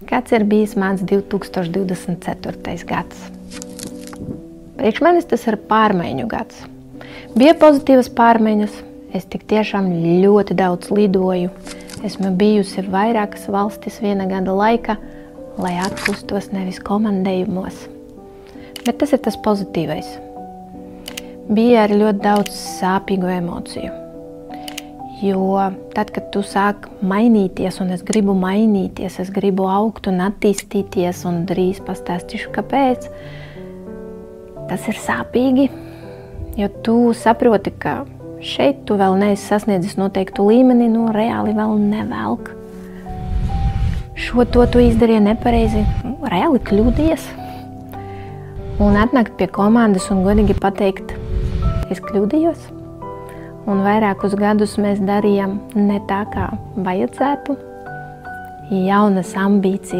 Kāds ir bijis mans 2024. gads? Priekš manis tas ir pārmaiņu gads. Bija pozitīvas pārmaiņas, es tik tiešām ļoti daudz lidoju. Esmu bijusi vairākas valstis viena gada laika, lai atpūstos nevis komandējumos. Bet tas ir tas pozitīvais. Bija arī ļoti daudz sāpīgu emociju. Jo tad, kad tu sāk mainīties, un es gribu mainīties, es gribu augt un attīstīties, un drīz pastāstīšu, kāpēc, tas ir sāpīgi, jo tu saproti, ka šeit tu vēl neesi sasniedzis noteiktu līmeni, reāli vēl nevelk. To tu izdarīji nepareizi, reāli kļūdījies. Un atnākt pie komandas un godīgi pateikt, es kļūdījos. Un vairākus gadus mēs darījām ne tā, kā vajadzētu. Jaunas ambīcijas.